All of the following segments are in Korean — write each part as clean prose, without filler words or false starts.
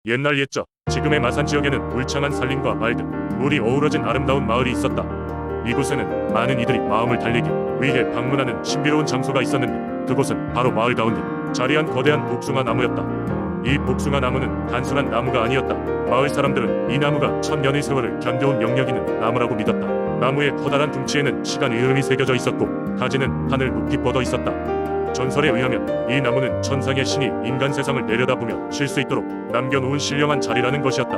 옛날 옛적 지금의 마산 지역에는 울창한 산림과 말 등 물이 어우러진 아름다운 마을이 있었다. 이곳에는 많은 이들이 마음을 달래기 위해 방문하는 신비로운 장소가 있었는데 그곳은 바로 마을 가운데 자리한 거대한 복숭아 나무였다. 이 복숭아 나무는 단순한 나무가 아니었다. 마을 사람들은 이 나무가 천년의 세월을 견뎌온 영역 있는 나무라고 믿었다. 나무의 커다란 둥치에는 시간의 흐름이 새겨져 있었고 가지는 하늘 높이 뻗어 있었다. 전설에 의하면 이 나무는 천상의 신이 인간 세상을 내려다보며 쉴 수 있도록 남겨놓은 신령한 자리라는 것이었다.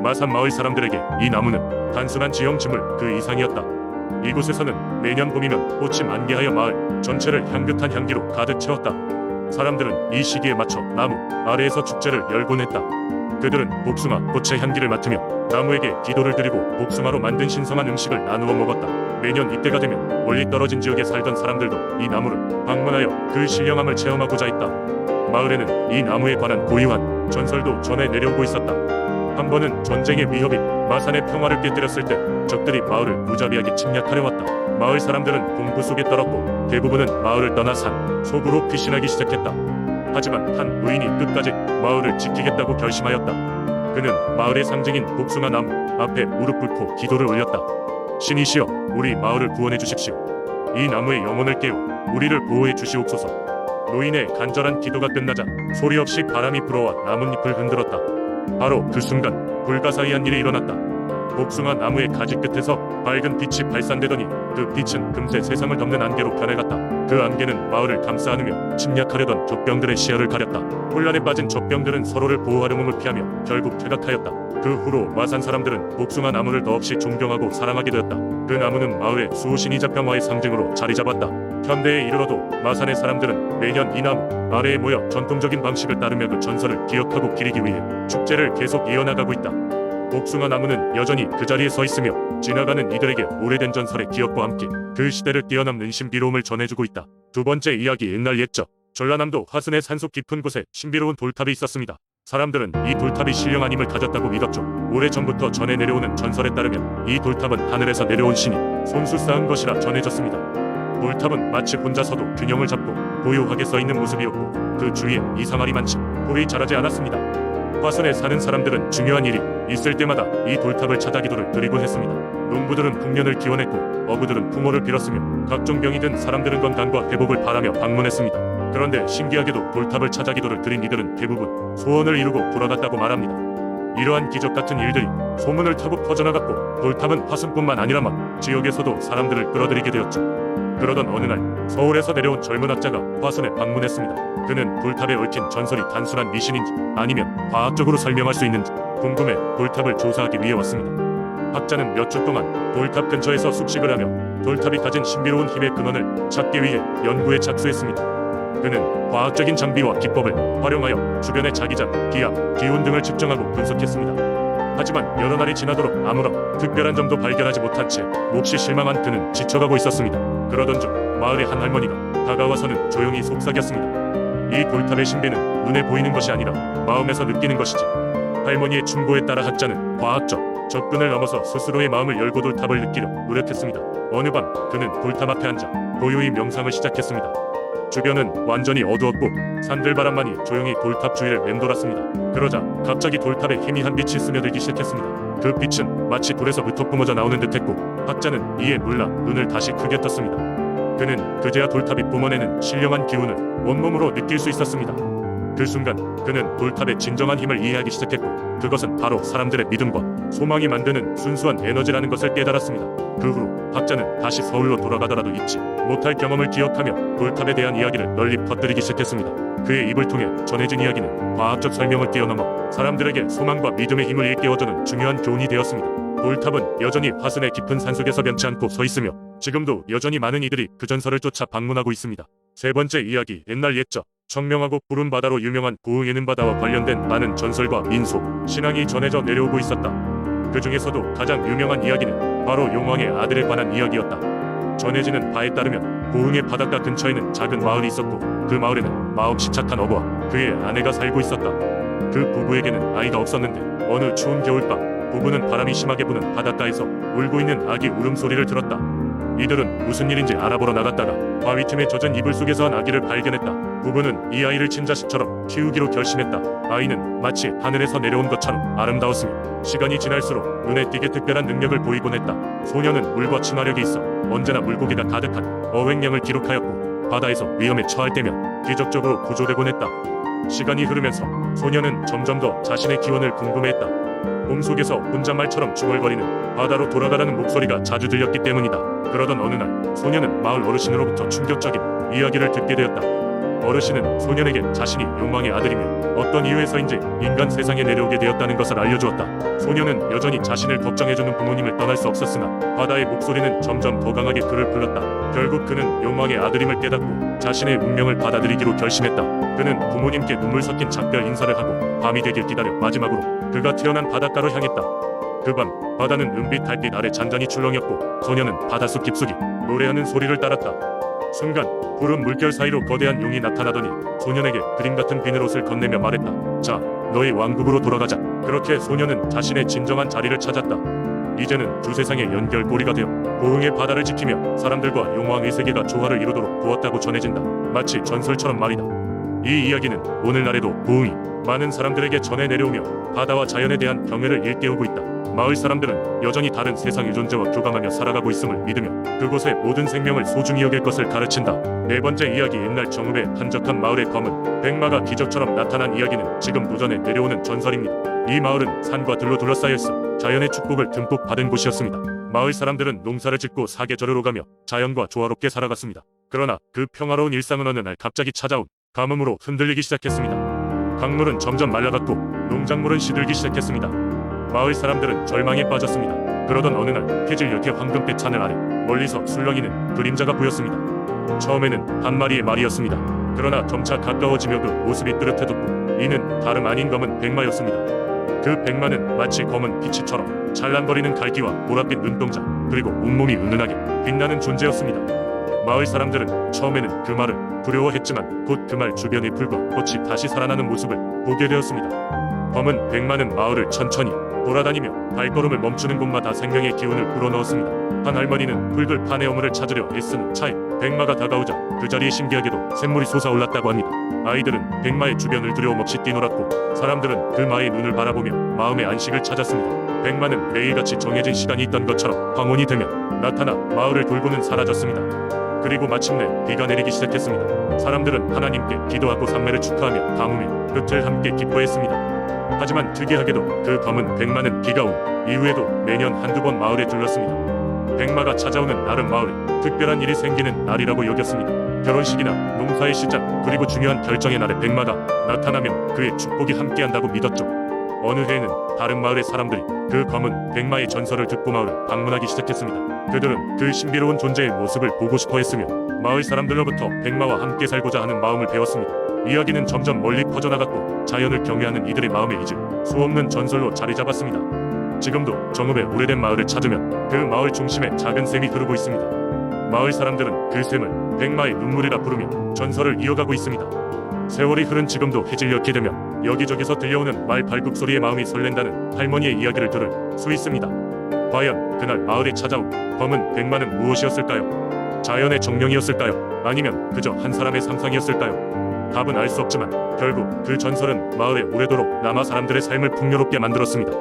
마산 마을 사람들에게 이 나무는 단순한 지형지물 그 이상이었다. 이곳에서는 매년 봄이면 꽃이 만개하여 마을 전체를 향긋한 향기로 가득 채웠다. 사람들은 이 시기에 맞춰 나무 아래에서 축제를 열곤 했다. 그들은 복숭아 꽃의 향기를 맡으며 나무에게 기도를 드리고 복숭아로 만든 신성한 음식을 나누어 먹었다. 매년 이때가 되면 멀리 떨어진 지역에 살던 사람들도 이 나무를 방문하여 그 신령함을 체험하고자 했다. 마을에는 이 나무에 관한 고유한 전설도 전해 내려오고 있었다. 한 번은 전쟁의 위협이 마산의 평화를 깨뜨렸을 때 적들이 마을을 무자비하게 침략하려 왔다. 마을 사람들은 공포 속에 떨었고 대부분은 마을을 떠나 산 속으로 피신하기 시작했다. 하지만 한 의인이 끝까지 마을을 지키겠다고 결심하였다. 그는 마을의 상징인 복숭아 나무 앞에 무릎 꿇고 기도를 올렸다. 신이시여, 우리 마을을 구원해 주십시오. 이 나무의 영혼을 깨워 우리를 보호해 주시옵소서. 노인의 간절한 기도가 끝나자 소리 없이 바람이 불어와 나뭇잎을 흔들었다. 바로 그 순간 불가사의한 일이 일어났다. 복숭아 나무의 가지 끝에서 밝은 빛이 발산되더니 그 빛은 금세 세상을 덮는 안개로 변해갔다. 그 안개는 마을을 감싸 안으며 침략하려던 적병들의 시야를 가렸다. 혼란에 빠진 적병들은 서로를 보호하려 몸을 피하며 결국 퇴각하였다. 그 후로 마산 사람들은 복숭아 나무를 더없이 존경하고 사랑하게 되었다. 그 나무는 마을의 수호신이자 평화의 상징으로 자리 잡았다. 현대에 이르러도 마산의 사람들은 매년 이 나무 아래에 모여 전통적인 방식을 따르며 그 전설을 기억하고 기리기 위해 축제를 계속 이어나가고 있다. 복숭아 나무는 여전히 그 자리에 서 있으며 지나가는 이들에게 오래된 전설의 기억과 함께 그 시대를 뛰어넘는 신비로움을 전해주고 있다. 두 번째 이야기. 옛날 옛적 전라남도 화순의 산속 깊은 곳에 신비로운 돌탑이 있었습니다. 사람들은 이 돌탑이 신령한 힘을 가졌다고 믿었죠. 오래전부터 전해 내려오는 전설에 따르면 이 돌탑은 하늘에서 내려온 신이 손수 쌓은 것이라 전해졌습니다. 돌탑은 마치 혼자서도 균형을 잡고 고요하게 서 있는 모습이었고 그 주위에 이상하리 많지 돌이 자라지 않았습니다. 화순에 사는 사람들은 중요한 일이 있을 때마다 이 돌탑을 찾아 기도를 드리곤 했습니다. 농부들은 풍년을 기원했고 어부들은 풍어를 빌었으며 각종 병이 든 사람들은 건강과 회복을 바라며 방문했습니다. 그런데 신기하게도 돌탑을 찾아 기도를 드린 이들은 대부분 소원을 이루고 돌아갔다고 말합니다. 이러한 기적 같은 일들이 소문을 타고 퍼져나갔고 돌탑은 화순뿐만 아니라 막 지역에서도 사람들을 끌어들이게 되었죠. 그러던 어느 날 서울에서 내려온 젊은 학자가 화순에 방문했습니다. 그는 돌탑에 얽힌 전설이 단순한 미신인지 아니면 과학적으로 설명할 수 있는지 궁금해 돌탑을 조사하기 위해 왔습니다. 학자는 몇 주 동안 돌탑 근처에서 숙식을 하며 돌탑이 가진 신비로운 힘의 근원을 찾기 위해 연구에 착수했습니다. 그는 과학적인 장비와 기법을 활용하여 주변의 자기장, 기압, 기온 등을 측정하고 분석했습니다. 하지만 여러 날이 지나도록 아무런 특별한 점도 발견하지 못한 채 몹시 실망한 그는 지쳐가고 있었습니다. 그러던 중 마을의 한 할머니가 다가와서는 조용히 속삭였습니다. 이 돌탑의 신비는 눈에 보이는 것이 아니라 마음에서 느끼는 것이지. 할머니의 충고에 따라 학자는 과학적 접근을 넘어서 스스로의 마음을 열고 돌탑을 느끼려 노력했습니다. 어느 밤 그는 돌탑 앞에 앉아 고요히 명상을 시작했습니다. 주변은 완전히 어두웠고 산들바람만이 조용히 돌탑 주위를 맴돌았습니다. 그러자 갑자기 돌탑에 희미한 빛이 스며들기 시작했습니다. 그 빛은 마치 돌에서 부터 뿜어져 나오는 듯했고 학자는 이에 놀라 눈을 다시 크게 떴습니다. 그는 그제야 돌탑이 뿜어내는 신령한 기운을 온몸으로 느낄 수 있었습니다. 그 순간 그는 돌탑의 진정한 힘을 이해하기 시작했고 그것은 바로 사람들의 믿음과 소망이 만드는 순수한 에너지라는 것을 깨달았습니다. 그 후로 학자는 다시 서울로 돌아가더라도 잊지 못할 경험을 기억하며 돌탑에 대한 이야기를 널리 퍼뜨리기 시작했습니다. 그의 입을 통해 전해진 이야기는 과학적 설명을 뛰어넘어 사람들에게 소망과 믿음의 힘을 일깨워주는 중요한 교훈이 되었습니다. 돌탑은 여전히 화순의 깊은 산속에서 변치 않고 서 있으며 지금도 여전히 많은 이들이 그 전설을 쫓아 방문하고 있습니다. 세 번째 이야기. 옛날 옛적 청명하고 푸른 바다로 유명한 고흥에는 바다와 관련된 많은 전설과 민속, 신앙이 전해져 내려오고 있었다. 그 중에서도 가장 유명한 이야기는 바로 용왕의 아들에 관한 이야기였다. 전해지는 바에 따르면 고흥의 바닷가 근처에는 작은 마을이 있었고 그 마을에는 마음씨 착한 어부와 그의 아내가 살고 있었다. 그 부부에게는 아이가 없었는데 어느 추운 겨울밤 부부는 바람이 심하게 부는 바닷가에서 울고 있는 아기 울음소리를 들었다. 이들은 무슨 일인지 알아보러 나갔다가 바위 틈에 젖은 이불 속에서 한 아기를 발견했다. 부부는 이 아이를 친자식처럼 키우기로 결심했다. 아이는 마치 하늘에서 내려온 것처럼 아름다웠으며 시간이 지날수록 눈에 띄게 특별한 능력을 보이곤 했다. 소녀는 물과 친화력이 있어 언제나 물고기가 가득한 어획량을 기록하였고 바다에서 위험에 처할 때면 기적적으로 구조되곤 했다. 시간이 흐르면서 소녀는 점점 더 자신의 기원을 궁금해했다. 꿈속에서 혼잣말처럼 중얼거리는 바다로 돌아가라는 목소리가 자주 들렸기 때문이다. 그러던 어느 날 소녀는 마을 어르신으로부터 충격적인 이야기를 듣게 되었다. 어르신은 소년에게 자신이 용왕의 아들이며 어떤 이유에서인지 인간 세상에 내려오게 되었다는 것을 알려주었다. 소녀는 여전히 자신을 걱정해주는 부모님을 떠날 수 없었으나 바다의 목소리는 점점 더 강하게 그를 불렀다. 결국 그는 용왕의 아들임을 깨닫고 자신의 운명을 받아들이기로 결심했다. 그는 부모님께 눈물 섞인 작별 인사를 하고 밤이 되길 기다려 마지막으로 그가 태어난 바닷가로 향했다. 그 밤 바다는 은빛 달빛 아래 잔잔히 출렁였고 소녀는 바닷속 깊숙이 노래하는 소리를 따랐다. 순간 푸른 물결 사이로 거대한 용이 나타나더니 소년에게 그림 같은 비늘옷을 건네며 말했다. 자, 너의 왕국으로 돌아가자. 그렇게 소년은 자신의 진정한 자리를 찾았다. 이제는 두 세상의 연결고리가 되어 고흥의 바다를 지키며 사람들과 용왕의 세계가 조화를 이루도록 도왔다고 전해진다. 마치 전설처럼 말이다. 이 이야기는 오늘날에도 고흥이 많은 사람들에게 전해 내려오며 바다와 자연에 대한 경외를 일깨우고 있다. 마을 사람들은 여전히 다른 세상의 존재와 교감하며 살아가고 있음을 믿으며 그곳의 모든 생명을 소중히 여길 것을 가르친다. 네 번째 이야기. 옛날 정읍의 한적한 마을의 검은 백마가 기적처럼 나타난 이야기는 지금 도전에 내려오는 전설입니다. 이 마을은 산과 들로 둘러싸여 있어 자연의 축복을 듬뿍 받은 곳이었습니다. 마을 사람들은 농사를 짓고 사계절을 오가며 자연과 조화롭게 살아갔습니다. 그러나 그 평화로운 일상은 어느 날 갑자기 찾아온 가뭄으로 흔들리기 시작했습니다. 강물은 점점 말라갔고 농작물은 시들기 시작했습니다. 마을 사람들은 절망에 빠졌습니다. 그러던 어느 날 해질 역의 황금빛 하늘 아래 멀리서 술렁이는 그림자가 보였습니다. 처음에는 한 마리의 말이었습니다. 그러나 점차 가까워지며 그 모습이 뚜렷해졌고 이는 다름 아닌 검은 백마였습니다. 그 백마는 마치 검은 피치처럼 찬란거리는 갈기와 보랏빛 눈동자 그리고 온몸이 은은하게 빛나는 존재였습니다. 마을 사람들은 처음에는 그 말을 두려워했지만 곧 그 말 주변의 풀과 꽃이 다시 살아나는 모습을 보게 되었습니다. 검은 백마는 마을을 천천히 돌아다니며 발걸음을 멈추는 곳마다 생명의 기운을 불어넣었습니다. 한 할머니는 붉을 판의 어물을 찾으려 애쓰는 차에 백마가 다가오자 그 자리에 신기하게도 샘물이 솟아올랐다고 합니다. 아이들은 백마의 주변을 두려움없이 뛰놀았고 사람들은 그 마의 눈을 바라보며 마음의 안식을 찾았습니다. 백마는 매일같이 정해진 시간이 있던 것처럼 황혼이 되면 나타나 마을을 돌고는 사라졌습니다. 그리고 마침내 비가 내리기 시작했습니다. 사람들은 하나님께 기도하고 산매를 축하하며 가뭄의 끝을 함께 기뻐했습니다. 하지만 특이하게도 그 검은 백마는 비가 온 이후에도 매년 한두 번 마을에 들렀습니다. 백마가 찾아오는 날은 마을에 특별한 일이 생기는 날이라고 여겼습니다. 결혼식이나 농사의 시작 그리고 중요한 결정의 날에 백마가 나타나면 그의 축복이 함께한다고 믿었죠. 어느 해에는 다른 마을의 사람들이 그 검은 백마의 전설을 듣고 마을을 방문하기 시작했습니다. 그들은 그 신비로운 존재의 모습을 보고 싶어 했으며 마을 사람들로부터 백마와 함께 살고자 하는 마음을 배웠습니다. 이야기는 점점 멀리 퍼져나갔고 자연을 경외하는 이들의 마음에 이제 수없는 전설로 자리 잡았습니다. 지금도 정읍의 오래된 마을을 찾으면 그 마을 중심에 작은 샘이 흐르고 있습니다. 마을 사람들은 그 샘을 백마의 눈물이라 부르며 전설을 이어가고 있습니다. 세월이 흐른 지금도 해질녘이 되면 여기저기서 들려오는 말 발굽 소리에 마음이 설렌다는 할머니의 이야기를 들을 수 있습니다. 과연 그날 마을에 찾아온 검은 백마는 무엇이었을까요? 자연의 정령이었을까요? 아니면 그저 한 사람의 상상이었을까요? 답은 알 수 없지만 결국 그 전설은 마을에 오래도록 남아 사람들의 삶을 풍요롭게 만들었습니다.